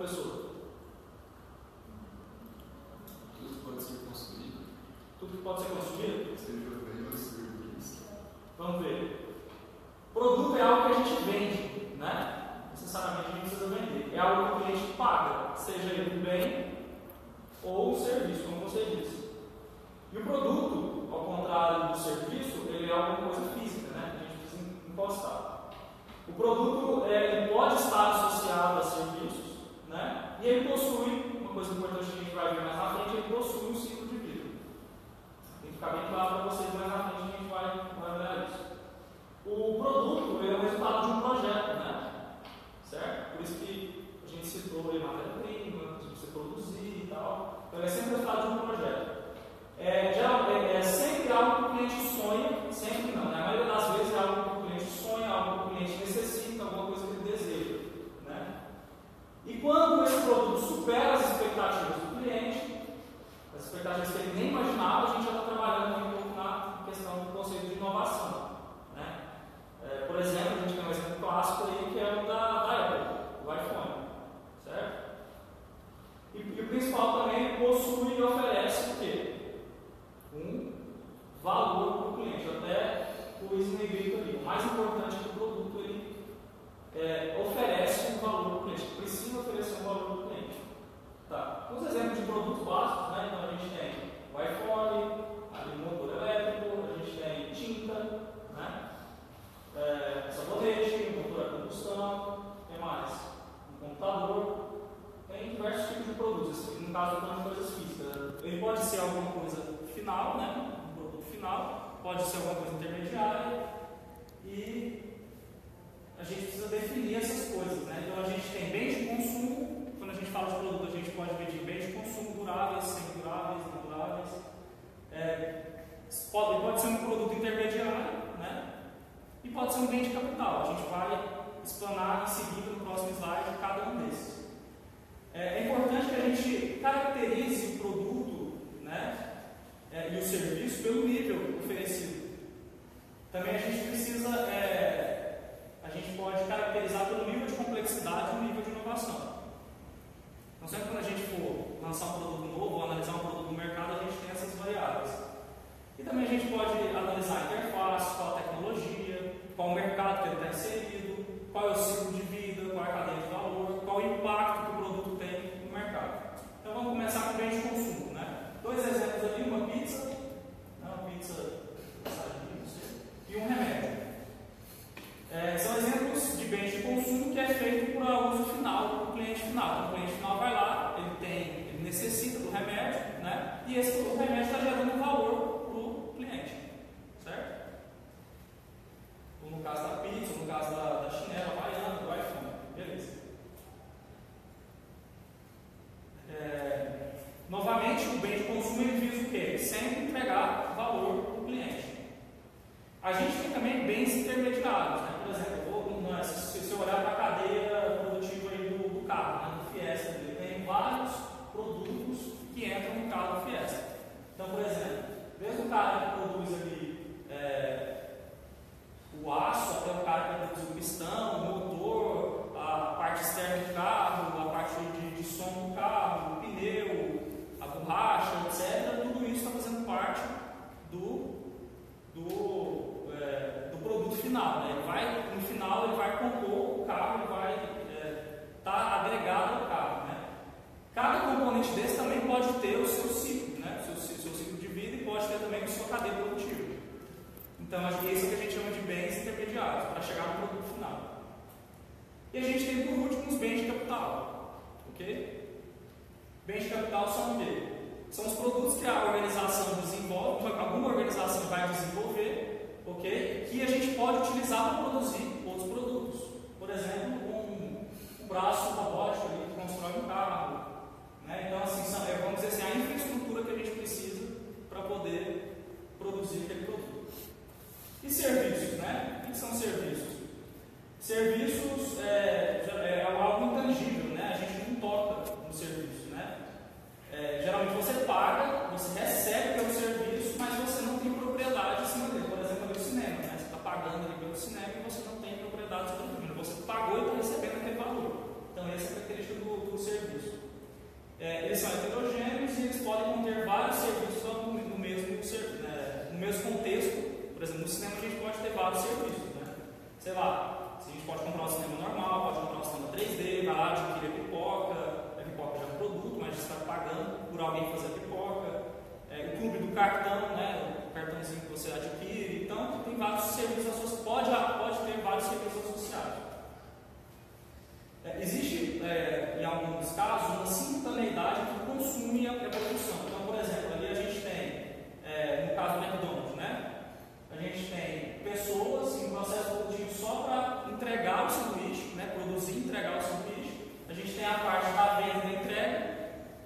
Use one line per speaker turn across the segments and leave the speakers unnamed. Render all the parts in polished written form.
pessoa?
Tudo pode ser construído.
Tudo que pode ser construído?
Serviços.
Vamos ver. Produto é algo que a gente vende, né? Necessariamente a gente precisa vender. É algo que o cliente paga, seja ele um bem ou um serviço, como você disse. E o produto, ao contrário do serviço, ele é alguma coisa física, né? A gente precisa encostar. O produto ele pode estar associado a serviços, né? E ele possui, uma coisa importante que a gente vai ver mais na frente, ele possui um ciclo de vida. Tem que ficar bem claro para vocês mais na frente, a gente vai olhar isso. O produto ele é o resultado de um projeto, né? Certo? Por isso que a gente citou aí matéria-prima, que você produzir e tal. Então ele é sempre o resultado de um projeto. É sempre algo que o cliente sonha, sempre não, né? A maioria das vezes é algo que o cliente sonha, algo que o cliente necessita, alguma coisa que ele deseja, né? E quando esse produto supera as expectativas do cliente, as expectativas que ele nem imaginava, a gente já está trabalhando um pouco na questão do conceito de inovação, né? Por exemplo, a gente tem um exemplo clássico aí que é o da Apple, o iPhone, certo? E o principal também, ele possui e oferece o quê? Um valor para o cliente. Até o negrito ali. O mais importante é que o produto ele oferece um valor para o cliente. Precisa oferecer um valor para o cliente. Tá. Os exemplos de produtos básicos, né? Então a gente tem o iPhone, ali o motor elétrico, a gente tem tinta, né? Sabonete, motor a combustão, tem mais? Um computador. Tem diversos tipos de produtos. Assim, no caso, de coisas físicas. Ele pode ser alguma coisa final, né? Um produto final, pode ser alguma coisa intermediária e a gente precisa definir essas coisas, né? Então a gente tem bens de consumo. Quando a gente fala de produto, a gente pode dividir bens de consumo duráveis, semiduráveis, não duráveis. Pode ser um produto intermediário, né? E pode ser um bem de capital. A gente vai explanar em seguida no próximo slide cada um desses. É importante que a gente caracterize o produto, né? E o serviço pelo nível oferecido. Também a gente precisa, a gente pode caracterizar pelo nível de complexidade e o nível de inovação. Então, sempre quando a gente for lançar um produto novo ou analisar um produto no mercado, a gente tem essas variáveis. E também a gente pode analisar a interface, qual a tecnologia, qual o mercado que ele está inserido, qual é o ciclo de vida, qual é a cadeia de valor, qual o impacto que o produto tem no mercado. Então vamos começar com bens de consumo, né? Dois exemplos ali, uma pizza e um remédio. São exemplos de bens de consumo que é feito para uso final, para o cliente final. Então o cliente final vai lá, ele necessita do remédio, né? E o remédio está gerando valor para o cliente, certo? Ou no caso da pizza, ou no caso da chinela havaiana, do iPhone, beleza. Novamente, o bem de consumo ele visa o quê? Sempre entregar valor para o cliente. A gente tem também bens intermediários, né? Por exemplo, se você olhar para a cadeia produtiva aí do carro, né? Do Fiesta, ele tem vários produtos que entram no carro do Fiesta. Então, por exemplo, desde o cara que produz ali o aço, até o cara que produz o pistão, o motor, a parte externa do carro, a parte de som do carro, o pneu, a borracha, etc. Tudo isso está fazendo parte do produto final, né? No final ele vai compor o carro, ele vai estar agregado ao carro, né? Cada componente desse também pode ter o seu ciclo, né? Seu ciclo de vida e pode ter também a sua cadeia produtiva. Então esse é o que a gente chama de bens intermediários, para chegar no produto final. E a gente tem por último os bens de capital, ok? Bens de capital são o quê? São os produtos que a organização desenvolve, alguma organização vai desenvolver, ok? Que a gente pode utilizar para produzir outros produtos. Por exemplo, um braço robótico ali que constrói um carro, né? Então, assim, vamos dizer assim, a infraestrutura que a gente precisa para poder produzir aquele produto. E serviços, né? O que são serviços? Serviços é algo intangível, né? A gente não toca no serviço, né? Geralmente você paga, você recebe pelo serviço, mas você não tem propriedade em cima dele. Por exemplo, ali o cinema, né? Você está pagando ali pelo cinema e você não tem propriedade sobre aquilo. Você pagou e está recebendo aquele valor. Então, essa é a característica do serviço. no cinema a gente pode ter vários serviços, né? Sei lá, a gente pode comprar um cinema normal, pode comprar um cinema 3D, vai lá, adquirir a pipoca já é um produto, mas você está pagando por alguém fazer a pipoca. O clube do cartão, né? O cartãozinho que você adquire. Então, tem vários serviços associados, pode ter vários serviços associados. Existe, em alguns casos, uma simultaneidade entre o consumo e a produção. Então, por exemplo, ali a gente tem, no caso do McDonald's, né? A gente tem pessoas em processo produtivo só para entregar o sanduíche, né? Produzir e entregar o sanduíche. A gente tem a parte da venda e da entrega,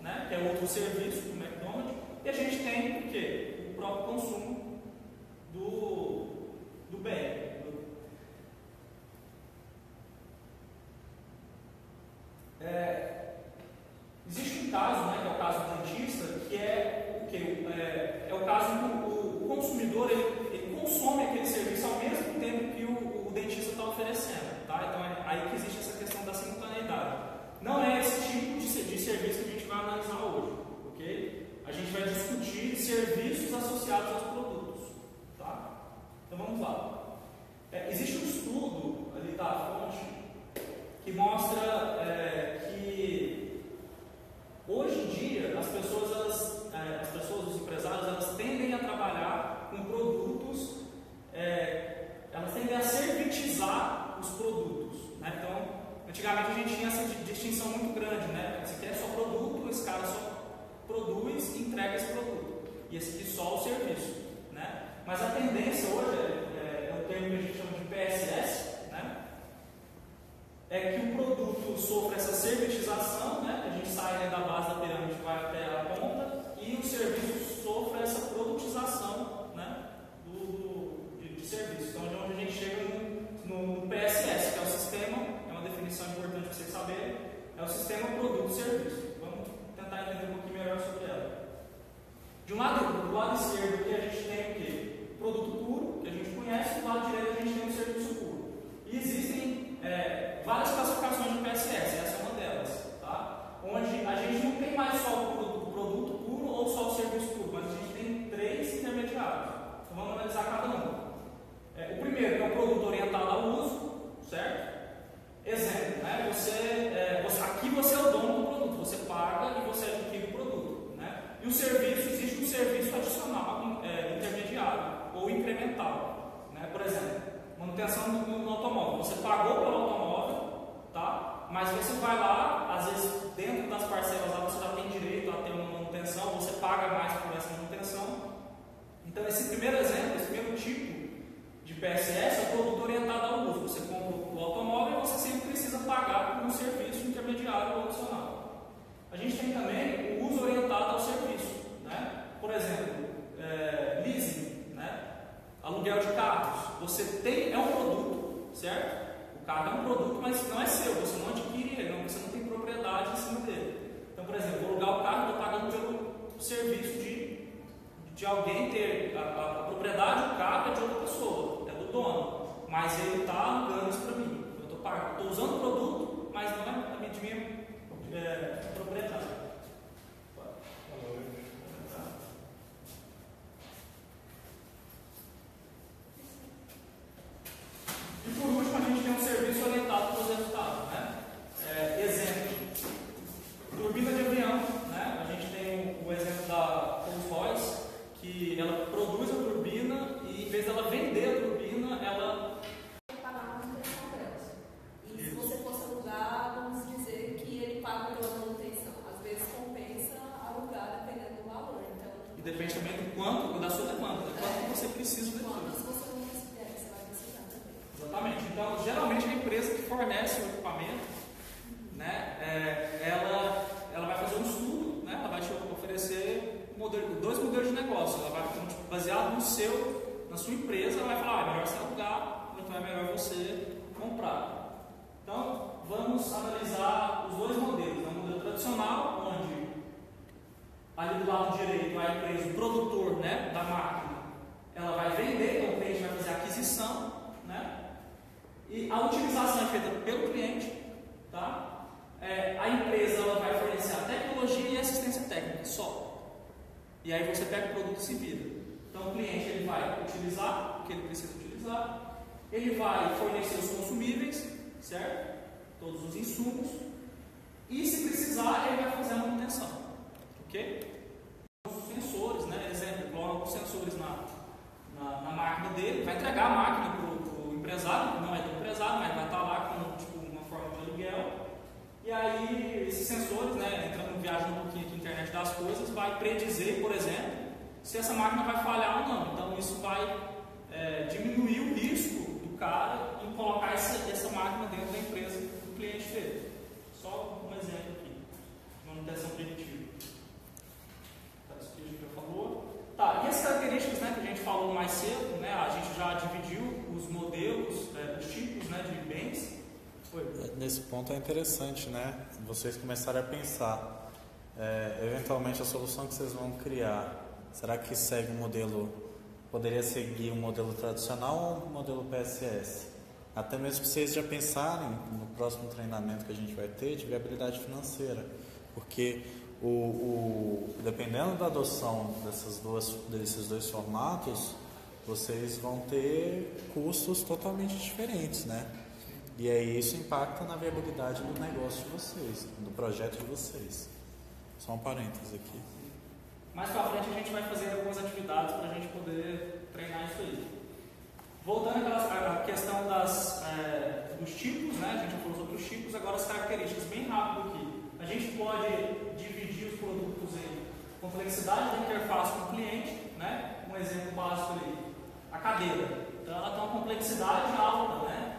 né? Que é outro serviço do McDonald's. E a gente tem o quê? O próprio consumo do bem. Existe um caso, né, que é o caso do dentista, que é o quê? É o caso em que o consumidor ele consome aquele serviço ao mesmo tempo que o dentista está oferecendo. Tá? Então é aí que existe essa questão da simultaneidade. Não é esse tipo de serviço que a gente vai analisar hoje. Ok? A gente vai discutir serviços associados aos produtos. Tá? Então vamos lá. Existe um estudo ali da fonte que mostra que hoje em dia as pessoas, os empresários, elas tendem a trabalhar com produtos, elas tendem a servitizar os produtos. Né? Então, antigamente a gente tinha essa distinção muito grande, né? Esse aqui é só produto, esse cara só produz e entrega esse produto. E esse aqui só o serviço. Né? Mas a tendência hoje é o termo que a gente chama de PSS, né? É que o produto sofre essa servitização, né? A gente sai da base da pirâmide e vai até a ponta, e o serviço sofre essa produtização, né? de serviço. Então, de onde a gente chega no PSS, que é o sistema, é uma definição importante para vocês saberem, é o sistema produto-serviço. Vamos tentar entender um pouquinho melhor sobre ela. De um lado, do lado esquerdo aqui a gente tem o quê? Produto puro, que a gente conhece, do lado direito a gente tem o serviço puro. E existem várias classificações de PSS, essa é uma delas, tá? Onde a gente não tem mais só o produto puro ou só o serviço puro, mas a gente tem 3 intermediários. Então vamos analisar cada um. O primeiro é o produto orientado ao uso, certo? Exemplo, né? Aqui você é o dono do produto, você paga e você adquire o produto. Né? E o serviço, existe um serviço adicional, intermediário ou incremental. Né? Por exemplo, manutenção no automóvel. Você pagou pelo automóvel, tá? Mas você vai lá, às vezes dentro das parcelas lá você já tem direito a ter uma manutenção, você paga mais por essa manutenção. Então esse primeiro exemplo, esse primeiro tipo de PSS é o produto orientado ao uso. Você compra o automóvel e você sempre precisa pagar por um serviço intermediário ou adicional. A gente tem também o uso orientado ao serviço. Né? Por exemplo, leasing, né? Aluguel de carros. É um produto, certo? O carro é um produto, mas não é seu, você não adquire ele, você não tem propriedade em cima dele. Então, por exemplo, vou alugar o carro, estou pagando pelo serviço de alguém ter a propriedade do carro é de outra pessoa, é do dono, mas ele está alugando isso para mim. Eu estou usando o produto, mas não é de minha propriedade. E por último, a gente tem um serviço orientado para os resultados. Né? Exemplo, turbina de avião. Né? A gente tem o exemplo da Rolls-Royce, que ela produz a turbina e em vez dela vender a turbina, ela
pagar a manutenção delas. E se você fosse alugar, vamos dizer que ele paga pela manutenção. Às vezes compensa alugar dependendo do valor. Então,
e depende também do quanto, da sua demanda, do quanto você precisa daquilo.
Se você não quiser, você vai precisar também.
Exatamente. Então, geralmente a empresa que fornece o equipamento, né, ela vai fazer um estudo, né, ela vai te oferecer 2 modelos de negócio. Ela vai, baseado na sua empresa, ela vai falar, é melhor você alugar, ou então é melhor você comprar. Então, vamos analisar os 2 modelos. É um modelo tradicional, onde ali do lado direito a empresa, o produtor, né, da máquina, ela vai vender, então o cliente vai fazer a aquisição, né, e a utilização é feita pelo cliente, tá? A empresa ela vai fornecer a tecnologia e a assistência técnica só. E aí você pega o produto e se vira. Então o cliente ele vai utilizar, que ele precisa utilizar, ele vai fornecer os consumíveis, certo? Todos os insumos, e se precisar, ele vai fazer a manutenção, ok? Os sensores, né? Exemplo, coloca os sensores na máquina dele, vai entregar a máquina para o empresário, que não é do empresário, mas vai estar lá com tipo, uma forma de aluguel. E aí, esses sensores, né, entrando viagem um pouquinho aqui na internet das coisas, vai predizer, por exemplo, se essa máquina vai falhar ou não. Então, isso vai diminuir o risco do cara em colocar essa máquina dentro da empresa do cliente dele. Só um exemplo aqui, manutenção preditiva. Isso que a gente já falou. Tá, e as características, né, que a gente falou mais cedo, né, a gente já dividiu os modelos, os tipos, né, de bens.
Nesse ponto é interessante, né? Vocês começarem a pensar, eventualmente a solução que vocês vão criar, será que segue um modelo, poderia seguir um modelo tradicional ou um modelo PSS? Até mesmo que vocês já pensarem no próximo treinamento que a gente vai ter de viabilidade financeira, porque dependendo da adoção desses dois formatos, vocês vão ter custos totalmente diferentes, né? E aí isso impacta na viabilidade do negócio de vocês, do projeto de vocês. Só um parênteses aqui.
Mais pra frente a gente vai fazer algumas atividades para a gente poder treinar isso aí. Voltando à questão dos tipos, né? A gente já falou sobre os tipos, agora as características, bem rápido aqui. A gente pode dividir os produtos em complexidade da interface com o cliente, né? Um exemplo básico ali, a cadeira. Então ela tem uma complexidade alta, né?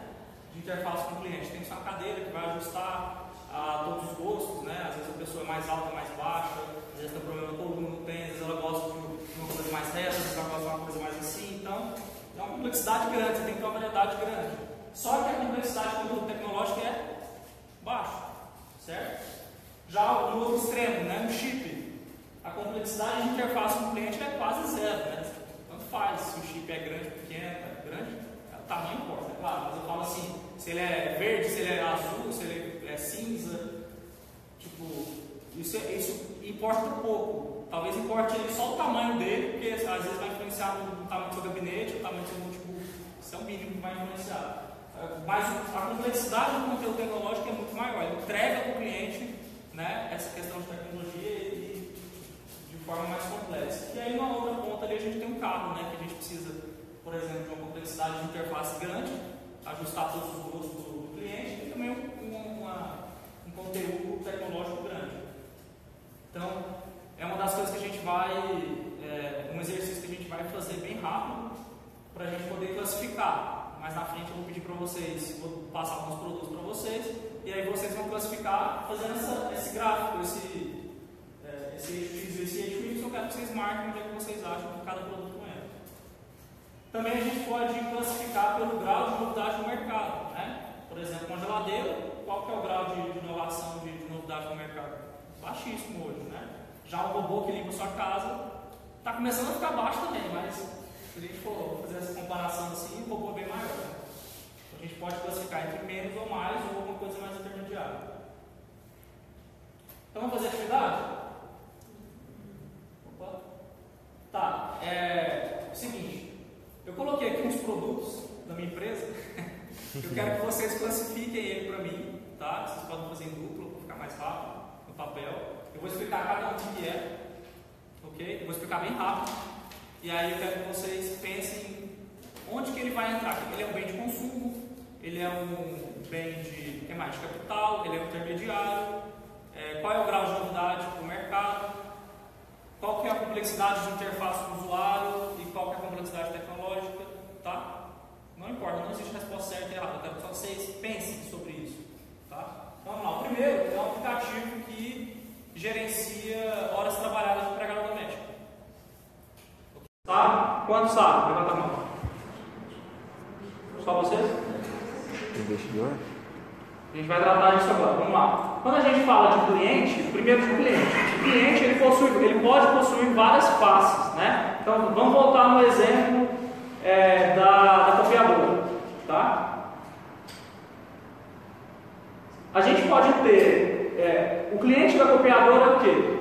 De interface com o cliente. Tem que ser uma cadeira que vai ajustar a todos os gostos, né? Às vezes a pessoa é mais alta, mais baixa, às vezes tem problema com coluna, não tem, às vezes ela gosta de uma coisa mais reta, às vezes ela gosta de uma coisa mais assim. Então, é uma complexidade grande, você tem que ter uma variedade grande. Só que a complexidade do produto tecnológico é baixa, certo? Já no outro extremo, né? No chip, a complexidade de interface com o cliente é quase zero, né? Tanto faz se o chip é grande, pequeno, grande. O tamanho importa, é claro, mas eu falo assim, se ele é verde, se ele é azul, se ele é cinza, tipo, isso importa um pouco. Talvez importe só o tamanho dele, porque às vezes vai influenciar no tamanho do seu gabinete, o tamanho do seu notebook, isso é o mínimo que vai influenciar. Mas a complexidade do conteúdo tecnológico é muito maior, ele entrega para o cliente, né, essa questão de tecnologia e de forma mais complexa. E aí, na outra ponta ali, a gente tem um carro, né, que a gente precisa, por exemplo, de uma complexidade de interface grande, ajustar todos os gostos do cliente e também um conteúdo tecnológico grande. Então, é uma das coisas que a gente vai, um exercício que a gente vai fazer bem rápido para a gente poder classificar. Mais na frente eu vou pedir para vocês, vou passar alguns produtos para vocês e aí vocês vão classificar fazendo esse gráfico, esse eixo X e esse eixo Y. Eu quero que vocês marquem onde é que vocês acham que cada produto é. Também a gente pode classificar pelo grau de novidade no mercado, né? Por exemplo, uma geladeira, qual que é o grau de inovação, de novidade no mercado? Baixíssimo hoje, né? Já o robô que limpa a sua casa está começando a ficar baixo também, mas se a gente for fazer essa comparação assim, o robô é bem maior. Né? A gente pode classificar entre menos ou mais, ou alguma coisa mais intermediária. Então vamos fazer atividade? Opa. Tá, seguinte, eu coloquei aqui uns produtos da minha empresa, eu quero que vocês classifiquem ele para mim, tá? Vocês podem fazer em duplo, para ficar mais rápido, no papel. Eu vou explicar cada um o que é, ok? Eu vou explicar bem rápido, e aí eu quero que vocês pensem onde que ele vai entrar. Ele é um bem de consumo, ele é um bem de capital, ele é um intermediário, qual é o grau de novidade para o mercado, qual que é a complexidade de interface com o usuário e qual que é a complexidade tecnológica, tá? Não importa, não existe resposta certa e errada, eu quero que vocês pensem sobre isso, tá? Então vamos lá, o primeiro é um aplicativo que gerencia horas trabalhadas de empregado doméstico. Tá? Quantos sabem? Levanta a mão. Só vocês?
Investidor?
A gente vai tratar disso agora, vamos lá. Quando a gente fala de cliente, primeiro de cliente. O cliente ele pode possuir várias faces, né? Então vamos voltar no exemplo da copiadora, tá? A gente pode ter o cliente da copiadora é o quê?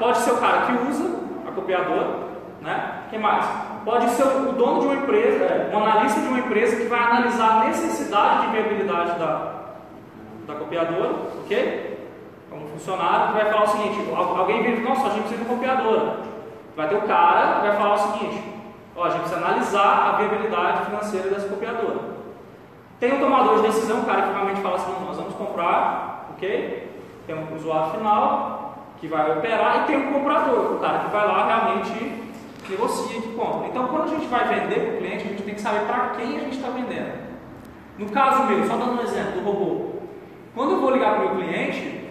Pode ser o cara que usa a copiadora, né? O que mais? pode ser o dono de uma empresa, um analista de uma empresa que vai analisar a necessidade de viabilidade da copiadora, ok? Como funcionário, que vai falar o seguinte, alguém vem e diz, nossa, a gente precisa de uma copiadora. Vai ter o cara que vai falar o seguinte, ó, a gente precisa analisar a viabilidade financeira dessa copiadora. Tem um tomador de decisão, um cara que realmente fala assim, não, nós vamos comprar, ok? Tem um usuário final que vai operar e tem um comprador, o cara que vai lá realmente negocia, que compra. Então, quando a gente vai vender para o cliente, a gente tem que saber para quem a gente está vendendo. No caso meu, só dando um exemplo do robô, quando eu vou ligar para o meu cliente,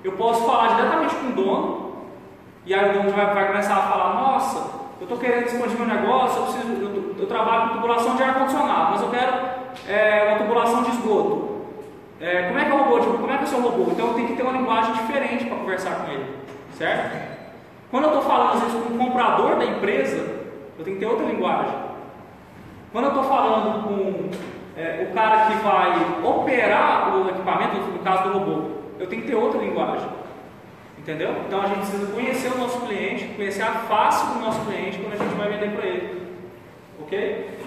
eu posso falar diretamente com o dono, e aí o dono vai começar a falar, nossa, eu estou querendo expandir meu negócio, eu trabalho com tubulação de ar-condicionado, mas eu quero uma tubulação de esgoto. Como é que é o robô? Como é que é o seu robô? Então eu tenho que ter uma linguagem diferente para conversar com ele, certo? Quando eu estou falando às vezes com o comprador da empresa, eu tenho que ter outra linguagem. Quando eu estou falando com o cara que vai operar o equipamento, no caso do robô, eu tenho que ter outra linguagem. Entendeu? Então a gente precisa conhecer o nosso cliente, conhecer a face do nosso cliente quando a gente vai vender para ele. Ok?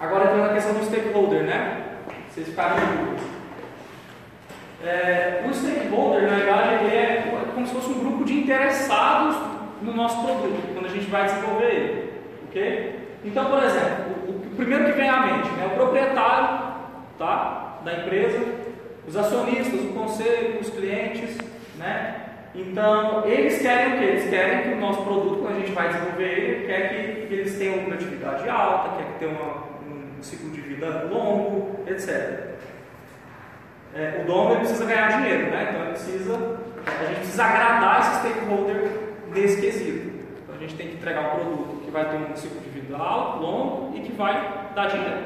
Agora entrando na questão do stakeholder, né? Vocês ficaram em dúvida. O stakeholder, na verdade, ele é como se fosse um grupo de interessados no nosso produto, quando a gente vai desenvolver ele. Ok? Então, por exemplo, o primeiro que vem à mente é o proprietário, tá, da empresa, os acionistas, o conselho, os clientes, né? Então, eles querem o quê? Eles querem que o nosso produto, quando a gente vai desenvolver ele, quer que eles tenham uma produtividade alta, quer que tenha um ciclo de vida longo, etc. O dono ele precisa ganhar dinheiro, né? Então a gente precisa agradar esse stakeholder nesse quesito. Então a gente tem que entregar um produto que vai ter um ciclo de vida alto, longo e que vai dar dinheiro.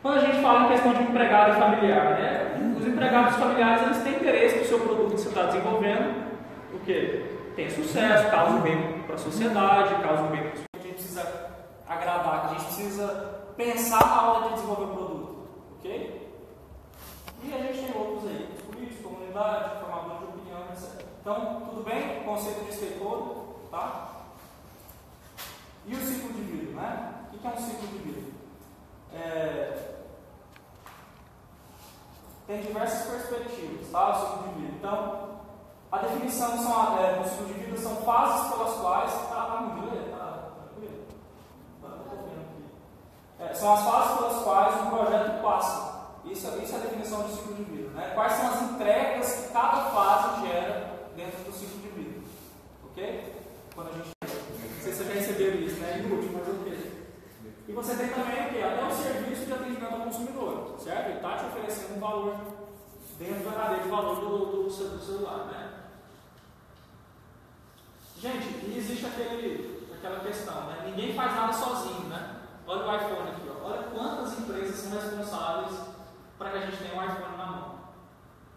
Quando a gente fala em questão de empregado e familiar, né? Os empregados familiares eles têm interesse no seu produto que você está desenvolvendo, porque tem sucesso, causa um bem para a sociedade, causa um bem para a gente precisa agradar, que a gente precisa pensar na hora de desenvolver o produto, ok? E a gente tem outros aí, os políticos, comunidade, formador de opinião, etc. Então, tudo bem? O conceito de stakeholder, tá? E o ciclo de vida, né? O que é um ciclo de vida? Tem diversas perspectivas, tá? O ciclo de vida. Então, a definição do ciclo de vida são fases pelas quais... Tá no inglês? Tá tranquilo? São as fases pelas quais um projeto passa. Isso é a definição do ciclo de vida, né? Quais são as entregas que cada fase gera dentro do ciclo de vida, ok? Quando a gente... Não sei se você já recebeu isso, né? Inútil, mas ok. E você tem também o quê? Até o serviço de atendimento ao consumidor, certo? Ele está te oferecendo um valor dentro da cadeia de valor do celular, né? Gente, e existe aquela questão, né? Ninguém faz nada sozinho, né? Olha o iPhone aqui, ó. Olha quantas empresas são responsáveis para que a gente tenha um iPhone na mão.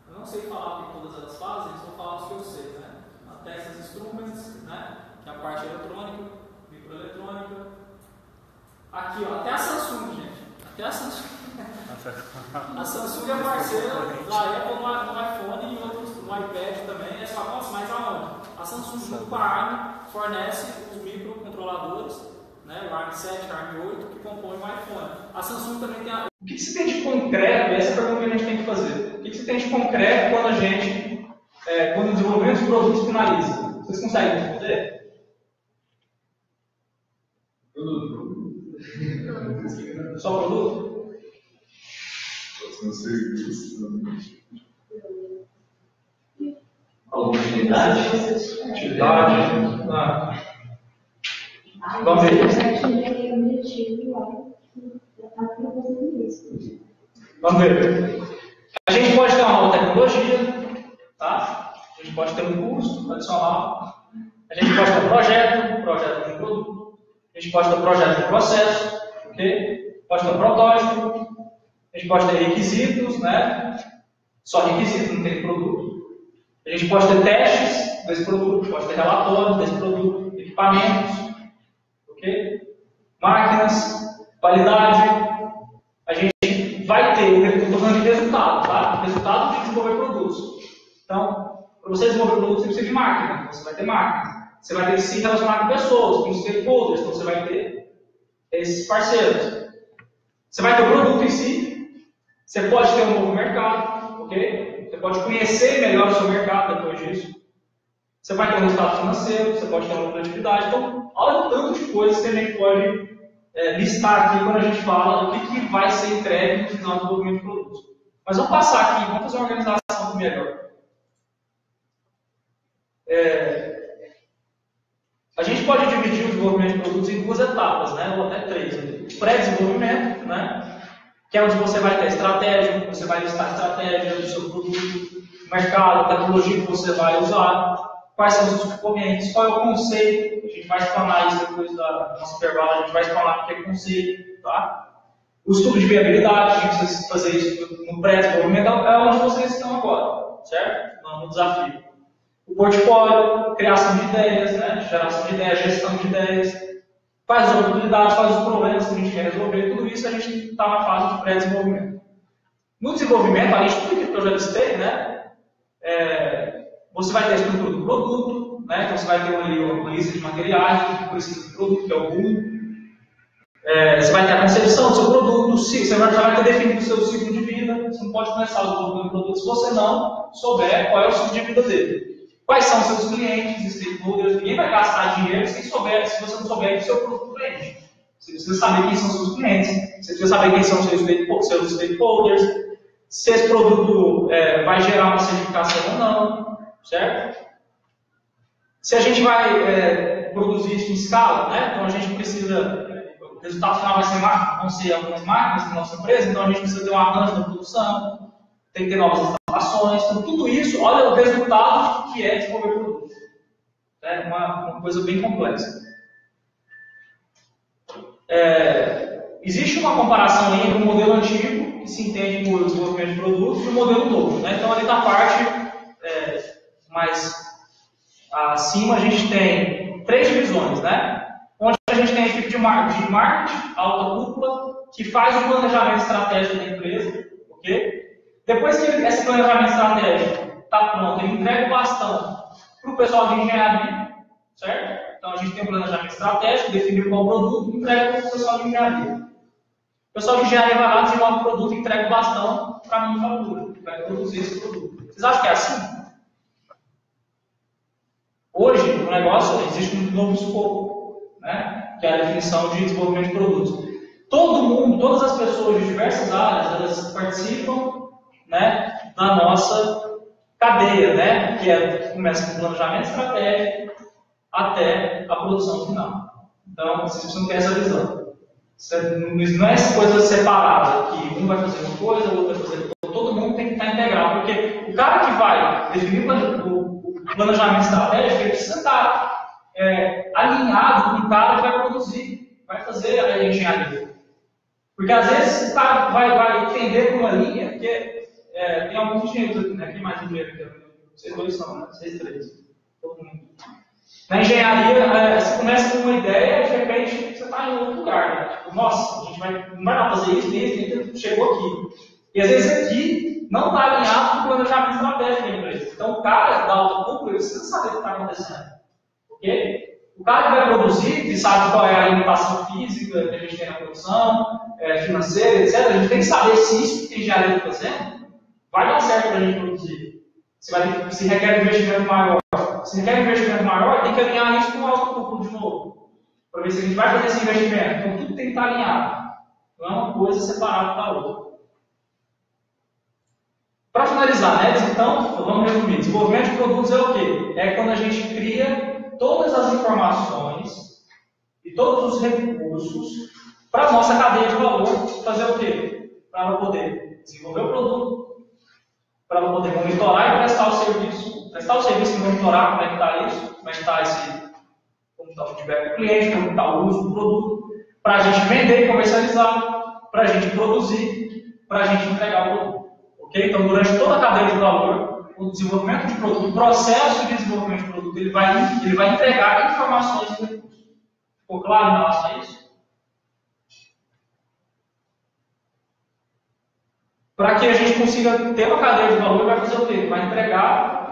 Eu não sei falar o que todas elas fazem, só vou falar os que eu sei, né? A Texas Instruments, né? Que é a parte eletrônica, microeletrônica. Aqui, ó, até a Samsung, gente. Até a Samsung. A Samsung é parceira da Apple no iPhone e outros, no iPad também. É só, nossa, mas aonde? A Samsung, junto com a ARM, fornece os microcontroladores, né? O ARM 7, o ARM 8, que compõem o iPhone. A Samsung também tem a... O que você tem de concreto? Essa é a pergunta que a gente tem que fazer. O que você tem de concreto quando a gente, quando o desenvolvimento dos produtos finaliza? Vocês conseguem responder? Só produto?
São serviços.
Alguma atividade? Vamos ver. Vamos ver. A gente pode ter uma nova tecnologia, tá? A gente pode ter um curso adicional. A gente pode ter um projeto de um produto. A gente pode ter um projeto de processo, ok? Pode ter um protótipo. A gente pode ter requisitos, né? Só requisitos, não tem produto. A gente pode ter testes desse produto, pode ter relatórios desse produto, equipamentos, ok? Máquinas, qualidade. A gente vai ter, eu estou falando de resultado, tá? Resultado de desenvolver produtos. Então, para você desenvolver produtos, você precisa de máquina. Você vai ter máquina. você vai ter que se relacionar com pessoas, com stakeholders, então você vai ter esses parceiros. Você vai ter o produto em si, você pode ter um novo mercado, ok? Você pode conhecer melhor o seu mercado depois disso. Você vai ter um resultado financeiro, você pode ter uma produtividade. Então, olha o tanto de coisas que a gente pode listar aqui quando a gente fala o que vai ser entregue no final do desenvolvimento de produtos. Mas vamos passar aqui, vamos fazer uma organização melhor. A gente pode dividir o desenvolvimento de produtos em duas etapas, né? Ou até três. Pré-desenvolvimento, né? Que é onde você vai ter estratégia, você vai listar a estratégia do seu produto, mercado, tecnologia que você vai usar, quais são os seus componentes, qual é o conceito. A gente vai explanar isso depois da nossa intervalo, a gente vai explanar o que é conceito, tá? O estudo de viabilidade, a gente precisa fazer isso no pré-desenvolvimento, é onde vocês estão agora, certo? No desafio. O portfólio, criação de ideias, né? Geração de ideias, gestão de ideias, quais as oportunidades, quais os problemas que a gente quer resolver, tudo isso a gente está na fase de pré-desenvolvimento. No desenvolvimento, além de tudo aquilo que eu já listei, né? Você vai ter a estrutura do produto, né? Então você vai ter uma lista de materiais que precisa do produto, que é o boom. Você vai ter a concepção do seu produto, você já vai ter definido o seu ciclo de vida. Você não pode começar o desenvolvimento do produto se você não souber qual é o ciclo de vida dele. Quais são os seus clientes, stakeholders? Ninguém vai gastar dinheiro se você não souber do seu produto cliente. Você precisa saber quem são os seus clientes, você precisa saber quem são os seus stakeholders, se esse produto vai gerar uma certificação ou não, certo? Se a gente vai produzir isso em escala, né? Então a gente precisa, o resultado final vão ser algumas máquinas da nossa empresa, então a gente precisa ter um arranjo da produção, tem que ter novas instalações, então tudo isso, olha o resultado que é desenvolver produto. É uma coisa bem complexa. Existe uma comparação entre o modelo antigo, que se entende por desenvolvimento de produtos, e o modelo novo, né? Então ali na parte mais acima a gente tem 3 divisões, né? Onde a gente tem a equipe de marketing, alta cúpula, que faz o planejamento estratégico da empresa, ok? Depois que esse planejamento estratégico está pronto, ele entrega o bastão para o pessoal de engenharia, certo? Então a gente tem um planejamento estratégico, definiu qual produto, entrega para o pessoal de engenharia. O pessoal de engenharia vai lá, desenvolve o produto e entrega o bastão para a manufatura, que vai produzir esse produto. Vocês acham que é assim? Hoje, no negócio, existe um novo escopo, né? Que é a definição de desenvolvimento de produtos. Todo mundo, todas as pessoas de diversas áreas, elas participam, né, da nossa cadeia, né? Que começa com o planejamento estratégico até a produção final. Então, vocês precisam ter essa visão. Não é coisa separada, que um vai fazer uma coisa, o outro vai fazer outra. Todo mundo tem que estar integrado, porque o cara que vai definir o planejamento estratégico, ele precisa estar alinhado com o cara que vai produzir, vai fazer a engenharia. Porque às vezes o cara vai entender por uma linha, porque tem alguns engenheiros aqui, né? Quem mais engenheiro aqui? Vocês dois são, né? Vocês três. Todo mundo. Na engenharia, você começa com uma ideia e de repente você está em outro lugar. Né? Tipo, nossa, a gente não vai fazer isso, chegou aqui. E às vezes aqui não está alinhado com o planejamento estratégico da empresa. Então o cara da alta cúpula precisa saber o que está acontecendo. Ok? O cara que vai produzir, que sabe qual é a limitação física que a gente tem na produção, financeira, etc., a gente tem que saber se isso que a engenharia está fazendo vai dar certo para a gente produzir. Se requer um investimento maior. Se requer um investimento maior, tem que alinhar isso com o alto cúpulo de novo. Para ver se a gente vai fazer esse investimento. Então tudo tem que estar alinhado. Não é uma coisa separada da outra. Para finalizar, né? Então, vamos resumir. Desenvolvimento de produtos é o quê? É quando a gente cria todas as informações e todos os recursos para a nossa cadeia de valor fazer o quê? Para ela poder desenvolver o produto, para ela poder monitorar e prestar o serviço. Prestar o serviço e monitorar como é que está isso, como é que está como está o feedback do cliente, como está o uso do produto, para a gente vender e comercializar, para a gente produzir, para a gente entregar o produto. Okay? Então, durante toda a cadeia de valor, o desenvolvimento de produto, o processo de desenvolvimento de produto, ele vai entregar informações e recursos. Ficou claro em relação a isso? Para que a gente consiga ter uma cadeia de valor, vai fazer o quê? Vai entregar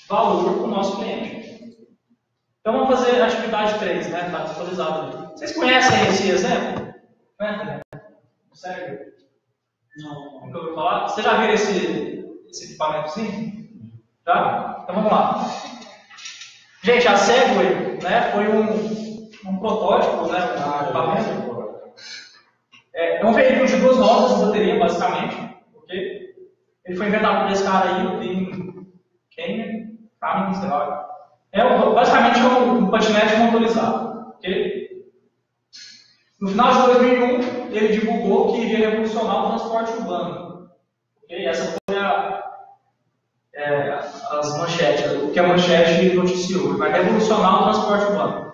valor para o nosso cliente. Então vamos fazer a atividade 3, né? Está visualizado ali. Vocês conhecem esse exemplo? Sério? Não. Nunca ouviu falar? Você já viu esse equipamento assim? Já? Então vamos lá. Gente, a Segway, né, foi um protótipo, né, um equipamento. É um veículo de 2 rodas de bateria, basicamente. Okay? Ele foi inventado por esse cara aí, o Tim Kamen, sei lá. Basicamente é um patinete motorizado. Okay? No final de 2001, ele divulgou que iria revolucionar o transporte urbano. Okay? Essa foi as manchetes, o que a manchete noticiou. Vai revolucionar o transporte urbano.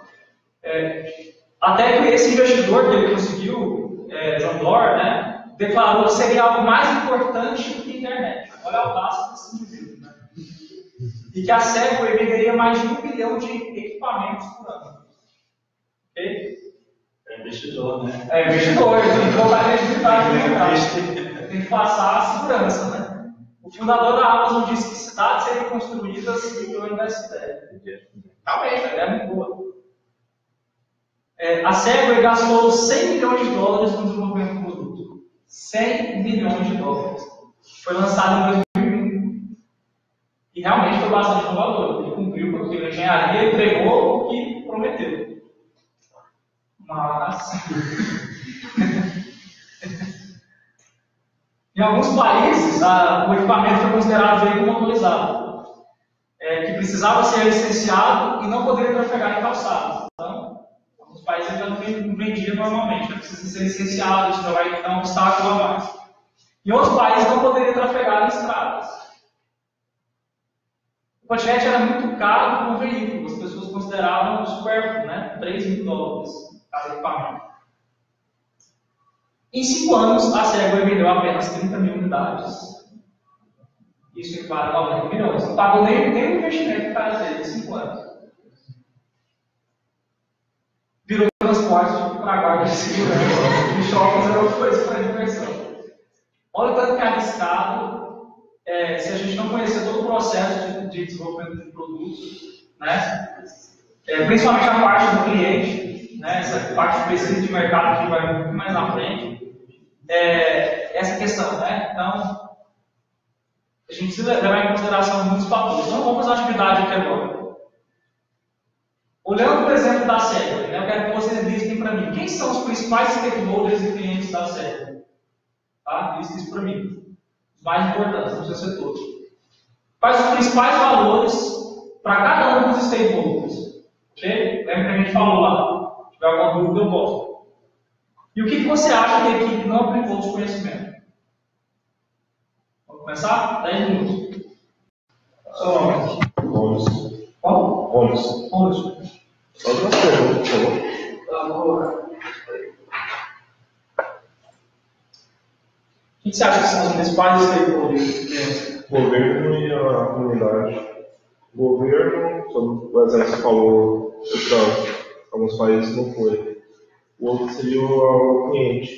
Até que esse investidor que ele conseguiu, John Doerr, né, declarou que seria algo mais importante do que a internet. Olha o passo desse indivíduo. Né? E que a Segway venderia mais de 1 bilhão de equipamentos por ano. Ok?
É investidor, né?
É investidor, ele tem que colocar a credibilidade no mercado. Tem que passar a segurança, né? O fundador da Amazon disse que cidades seriam construídas pelo MSD. Realmente, é muito boa. A Segway gastou 100 milhões de dólares no desenvolvimento do produto. 100 milhões de dólares. Foi lançado em 2001. E realmente foi bastante inovador. Ele cumpriu com aquilo. A engenharia entregou o que prometeu. Mas em alguns países o equipamento foi considerado veículo motorizado, que precisava ser licenciado e não poderia trafegar em calçadas. Então, alguns países ainda não vendiam normalmente, precisa ser licenciado, isso já vai dar um obstáculo a mais. Em outros países não poderia trafegar em estradas. O patinete era muito caro como veículo, as pessoas consideravam supérfluo, né? 3 mil dólares cada equipamento. Em 5 anos, a Segway vendeu apenas 30 mil unidades. Isso equivale a 90 milhões. Não pagou nem o investimento para fazer em 5 anos. Virou transporte para a guarda de segurança. E shoppings era outra coisa para diversão. Olha o tanto que é arriscado se a gente não conhecer todo o processo de desenvolvimento de produtos, né? Principalmente a parte do cliente, né? Essa parte específica de mercado que vai muito mais na frente. Essa questão, né? Então, a gente precisa levar em consideração muitos fatores. Então, vamos fazer uma atividade aqui agora. Olhando para o exemplo da Segway, né? Eu quero que vocês listem para mim quem são os principais stakeholders e clientes da Segway. Tá? Listem isso para mim. Os mais importantes, não precisa ser todos. Quais os principais valores para cada um dos stakeholders? Ok? Lembra que a gente falou lá? Se tiver alguma dúvida, eu posso. E o que você acha que a equipe não aplicou de conhecimento? Vamos começar? 10 minutos. Seu nome?
Bônus.
Qual?
Bônus.
Bônus.
Só uma pergunta, por favor.
O que você acha que são os principais stakeholders?
Governo e a comunidade. Governo, o exército falou, alguns países não foi. O outro seria o cliente.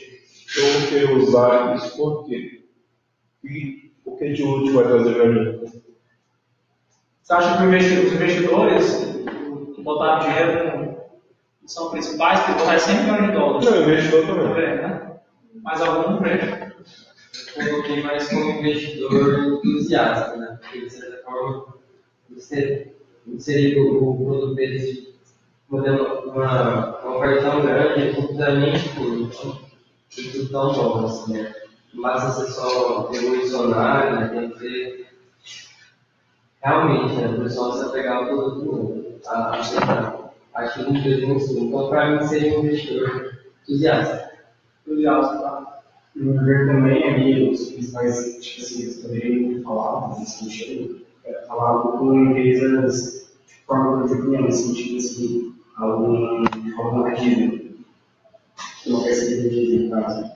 Eu vou querer usar isso por quê? E o que de útil vai trazer para mim?
Você acha que os investidores que botaram dinheiro são principais, que botaram 100 milhões de dólares?
Não, investidor também.
Né? Mais algum prêmio?
Eu coloquei mais como investidor entusiasta, né? Porque de certa forma você inserir o produto deles modelo uma oferta tão grande, futuramente tudo tão bom, assim, né? Mas você só revolucionar, né? Tem que ter realmente, né? O pessoal se apegar ao produto novo, aquilo que eles ensinam. Então, para mim, seria um investidor entusiasta.
Entusiasta, tá?
No governo também, ali, os principais, tipo assim, eles poderiam falar, nesse sentido, falar com empresas de forma de opinião, nesse sentido, assim, algum arquivo, que não quer ser vendido, no caso,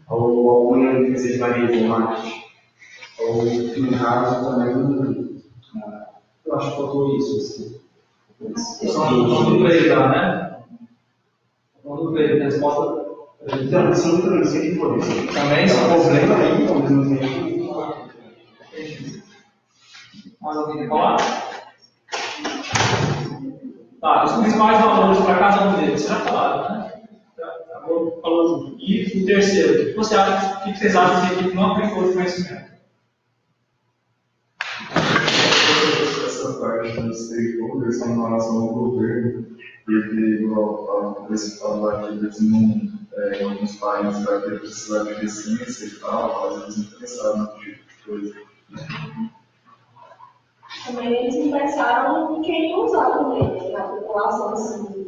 ou alguma empresa de varejo, marketing, ou, no caso, também, eu acho que faltou isso, assim.
Vamos do player, né? Vamos do player, resposta.
Então, sim, também sempre foi isso.
Também, se for problema aí, ao mesmo tempo. Mais alguém quer falar? Tá, os principais valores para cada um deles. Você já falaram, né? Falou junto. E o terceiro, o que vocês acham que a equipe não aplicou de conhecimento?
Essa parte dos stakeholders em relação ao governo, porque, igual você falou aqui, em alguns países vai ter precisar de licença e tal, às vezes não pensaram no tipo de coisa.
Também eles não pensaram em quem ia usar também, na população, assim,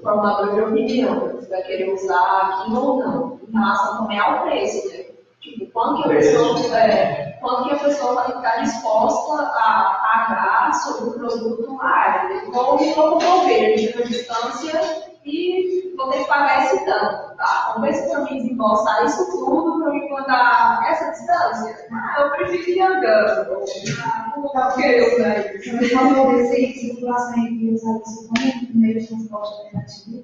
formador de opinião, se vai querer usar aquilo ou não, em relação também ao preço, né? Tipo, quanto que a pessoa vai ficar disposta a pagar sobre o produto lá, né? Vou me locomover de uma distância e vou ter que pagar esse tanto, tá? Vamos ver se para mim desembolsar isso tudo, para mim mandar essa distância. Eu prefiro ir andando, não vou querer usar isso.
Mas favorecer circulação e usar isso como meio de transporte alternativo,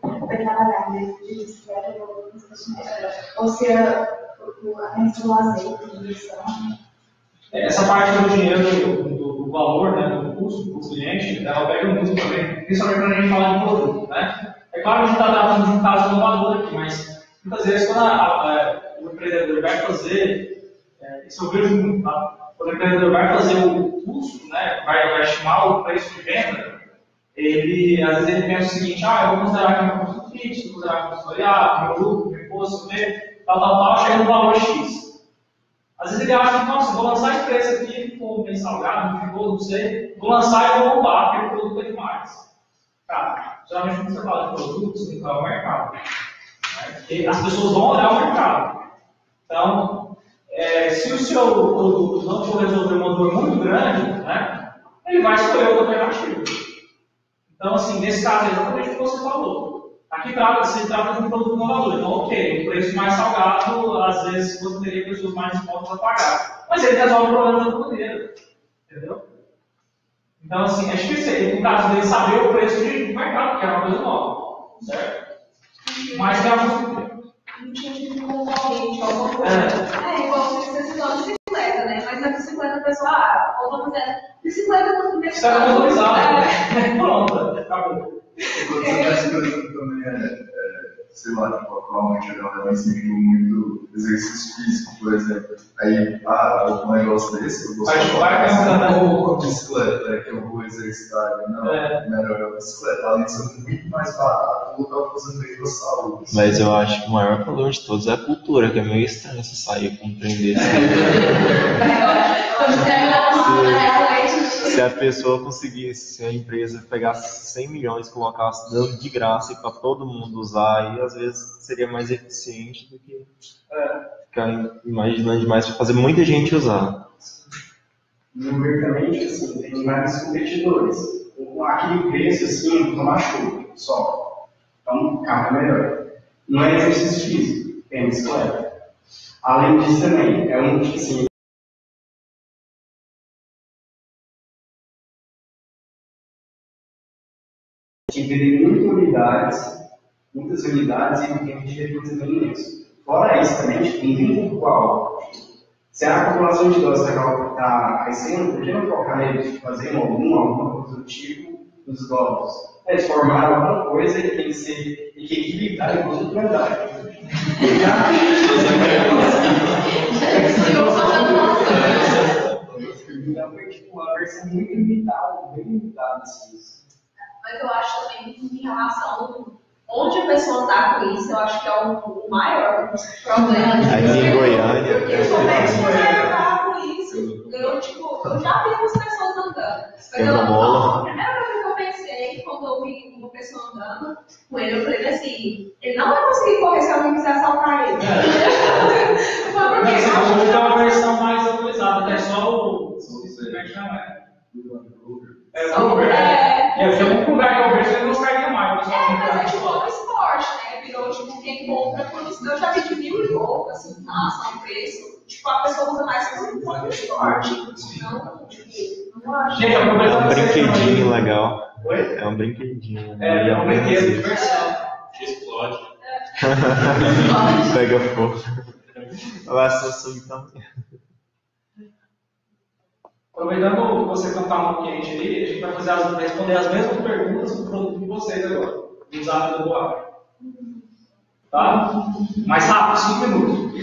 para trabalhar mesmo de bicicleta ou se a menstruação,
essa parte do dinheiro, do valor, né, do custo do cliente, ela pega muito também, principalmente quando a gente fala de produto, né? É claro que a gente está tratando de um caso inovador aqui, mas muitas vezes quando o empreendedor vai fazer, isso eu vejo muito, tá? Quando o empreendedor vai fazer o custo, né, vai estimar o preço de venda, às vezes ele pensa o seguinte, eu vou considerar que meu custo fixo, vou considerar que meu custo variável, meu lucro, meu imposto, tal, chega no valor X. Às vezes ele acha que, nossa, vou lançar esse preço aqui, ficou bem salgado, não ficou, não sei, vou lançar e vou roubar, porque o produto é demais. Cara, geralmente quando você fala de produto, você tem que falar o mercado. Né? Porque as pessoas vão olhar o mercado. Então, se o seu produto não for resolver uma dor muito grande, né, ele vai escolher outra alternativa. Então, assim, nesse caso, é exatamente o que você falou. Aqui se trata de um produto inovador. Então, ok, um preço mais salgado, às vezes você teria pessoas mais dispostas a pagar. Mas ele resolve o problema de outra maneira. Entendeu? Então, assim, é difícil, no caso dele, saber o preço de mercado, que é uma coisa nova. Certo? Mas tem alguns.
Não tinha tido concorrente, alguma coisa. Igual você citou a bicicleta, né? Mas na bicicleta a pessoa, vamos dizer, bicicleta não tem.
Isso é valorizado. Pronto, acabou.
Essa coisa também sei lá, atualmente a galera incentiva muito exercício físico, por exemplo. Aí, um negócio desse, eu vou só a bicicleta, que eu vou exercitar, melhor a bicicleta. Além de ser muito mais barato, eu vou estar fazendo bem pra saúde.
Mas eu acho que o maior valor de todos é a cultura, que é meio estranho você sair com um trem desse. Se a pessoa conseguisse, se a empresa pegasse 100 milhões e colocasse dando de graça e para todo mundo usar, aí às vezes seria mais eficiente do que ficar imaginando demais para fazer muita gente usar.
Numericamente, assim, tem vários competidores. Aquele preço, assim, vou tomar chuva, só. Então, o carro é melhor. Não é exercício físico, tem bicicleta. Além disso também, tipo assim, vender muitas unidades e um tempo de redução imenso. Fora isso também, tipo, não tem público-alvo. Se a população de idosos está crescendo, por que não focar neles fazendo alguma coisa do tipo nos idosos? Eles formaram alguma coisa e tem que ser equilibrado com a oportunidade. Uma versão muito limitada, bem limitada disso.
Mas eu acho também que em relação onde a pessoa está com isso, eu acho que é o maior problema.
Aí em Goiânia.
Porque como é que você vai andar com isso? Eu já vi umas pessoas andando. A primeira coisa que eu pensei, quando eu vi uma pessoa andando com ele, eu falei assim, ele não vai conseguir correr se alguém quiser assaltar ele.
Hoje tem uma versão mais atualizada, que é só o tem um lugar que eu vejo que ele não sai mais.
Mas é tipo um esporte, né? Virou tipo quem compra por isso. Eu já vi de 1.000 e pouco, assim, em relação ao preço. Tipo, a pessoa usa mais como esporte. Não, tipo, não acho.
Gente,
é um brinquedinho legal.
Oi?
É um brinquedinho.
É um brinquedo de diversão.
Explode.
Pega fogo. Vai ser então.
Aproveitando você cantar um cliente aí, a gente vai responder as mesmas perguntas do produto de vocês agora, do Zap do Boab. Tá? Mais rápido, 5 minutos.